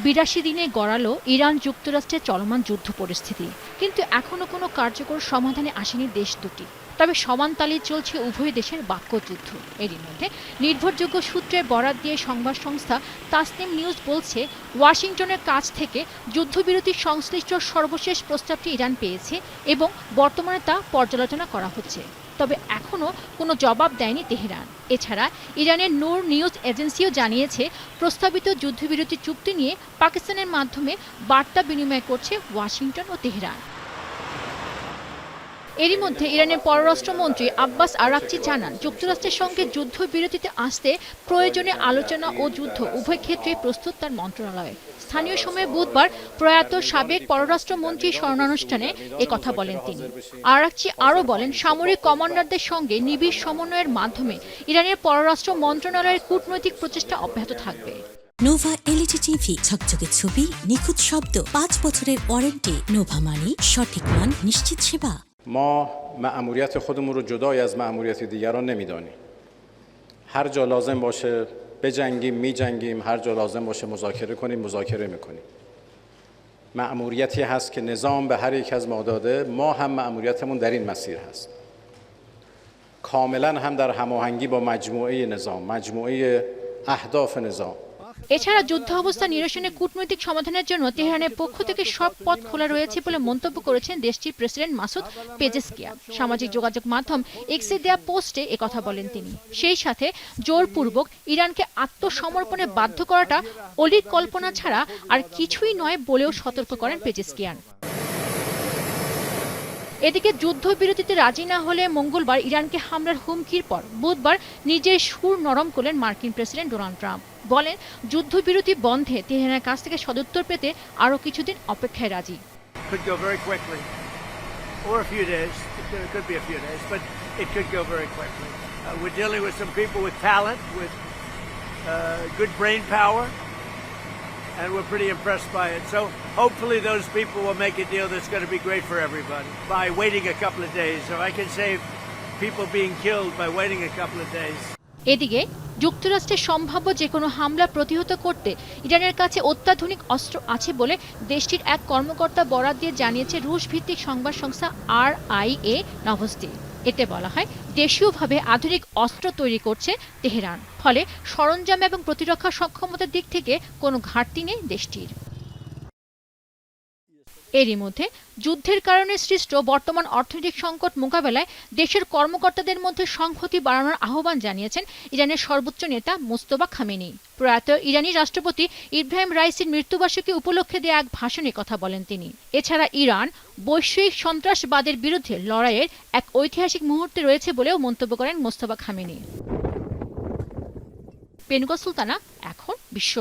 ৮২ দিনে গড়ালো ইরান যুক্তরাষ্ট্রের চলমান যুদ্ধ পরিস্থিতি, কিন্তু এখনো কোনো কার্যকর সমাধানে আসেনি দেশ দুটি। তবে সমান তালে চলছে উভয় দেশের বাক্যযুদ্ধ। এরই মধ্যে নির্ভরযোগ্য সূত্রের বরাত দিয়ে সংবাদ সংস্থা তাসনিম নিউজ বলছে, ওয়াশিংটনের কাছ থেকে যুদ্ধবিরতি সংশ্লিষ্ট সর্বশেষ প্রস্তাবটি ইরান পেয়েছে এবং বর্তমানে তা পর্যালোচনা করা হচ্ছে। তবে এখনও কোনো জবাব দেয়নি তেহরান। এছাড়া ইরানের নূর নিউজ এজেন্সিও জানিয়েছে, প্রস্তাবিত যুদ্ধবিরতি চুক্তি নিয়ে পাকিস্তানের মাধ্যমে বার্তা বিনিময় করছে ওয়াশিংটন ও তেহরান। এরই মধ্যে ইরানের পররাষ্ট্রমন্ত্রী আব্বাস আরাকচি জানান, যুক্তরাষ্ট্রের সঙ্গে যুদ্ধবিরতিতে আসতে প্রয়োজনে আলোচনা ও যুদ্ধ উভয় ক্ষেত্রেই প্রস্তুত তার মন্ত্রণালয়। স্থানীয় সময়ে বুধবার প্রয়াত সাবেক পররাষ্ট্রমন্ত্রী স্মরণানুষ্ঠানে কথা বলেন তিনি। আরাকচি আরও বলেন, সামরিক কমান্ডারদের সঙ্গে নিবিড় সমন্বয়ের মাধ্যমে ইরানের পররাষ্ট্র মন্ত্রণালয়ের কূটনৈতিক প্রচেষ্টা অব্যাহত থাকবে। নোভা এলইডি টিভি, ঝকঝকে ছবি, নিখুঁত শব্দ, 5 বছরের ওয়ারেন্টি। নোভা মানি সঠিক মান, নিশ্চিত সেবা। ما مأموریت خودمون رو جدای از مأموریت دیگران نمیدانیم. هر جا لازم باشه بجنگیم میجنگیم، هر جا لازم باشه مذاکره کنیم مذاکره میکنیم. مأموریتی هست که نظام به هر یک از ما داده، ما هم مأموریتمون در این مسیر هست. کاملا هم در هماهنگی با مجموعه نظام، مجموعه اهداف نظام. এছাড়া যুদ্ধ অবস্থা নিরসনে কূটনৈতিক সমাধানের জন্য তেহরানের পক্ষ থেকে সব পথ খোলা রয়েছে বলে মন্তব্য করেছেন দেশটির প্রেসিডেন্ট মাসুদ পেজেশকিয়ান। সামাজিক যোগাযোগ মাধ্যম এক্সে দেয়া পোস্টে একথা বলেন তিনি। সেই সাথে জোরপূর্বক ইরানকে আত্মসমর্পণে বাধ্য করাটা অলীক কল্পনা ছাড়া আর কিছুই নয় বলেও সতর্ক করেন পেজেশকিয়ান। এদিকে যুদ্ধবিরতিতে রাজি না হলে মঙ্গলবার ইরানকে হামলার হুমকির পর বুধবার নিজের সুর নরম করলেন মার্কিন প্রেসিডেন্ট ডোনাল্ড ট্রাম্প। বলেন, যুদ্ধবিরতি বন্ধে তেহরানের কাছ থেকে সদুত্তর পেতে আরও কিছুদিন অপেক্ষায় রাজি। And we're pretty impressed by it. So hopefully those people will make a deal that's going to be great for everybody by waiting a couple of days. So I can save people being killed by waiting a couple of days. এদিকে যুক্তরাষ্ট্রের সম্ভাব্য যে কোনো হামলা প্রতিহত করতে ইরানের কাছে অত্যাধুনিক অস্ত্র আছে বলে দেশটির এক কর্মকর্তা বরাত দিয়ে জানিয়েছে রুশ ভিত্তিক সংবাদ সংস্থা RIA নভোস্তি। এতে বলা হয়, দেশীয়ভাবে আধুনিক অস্ত্র তৈরি করছে তেহরান, ফলে সরঞ্জাম এবং প্রতিরক্ষা সক্ষমতার দিক থেকে কোনো ঘাটতি নেই দেশটির। এরই মধ্যে যুদ্ধের কারণে সৃষ্ট বর্তমান অর্থনৈতিক সংকট মোকাবেলায় দেশের কর্মকর্তাদের মধ্যে সংহতি বাড়ানোর আহ্বান জানিয়েছেন ইরানের সর্বোচ্চ নেতা মোস্তফা খামেনি। প্রয়াত ইরানি রাষ্ট্রপতি ইব্রাহিম রাইসির মৃত্যুবার্ষিকী উপলক্ষে দেয়া এক ভাষণে কথা বলেন তিনি। এছাড়া ইরান বৈশ্বিক সন্ত্রাসবাদের বিরুদ্ধে লড়াইয়ের এক ঐতিহাসিক মুহূর্তে রয়েছে বলেও মন্তব্য করেন মোস্তফা খামেনি। পেনুকা সুলতানা, এখন বিশ্ব।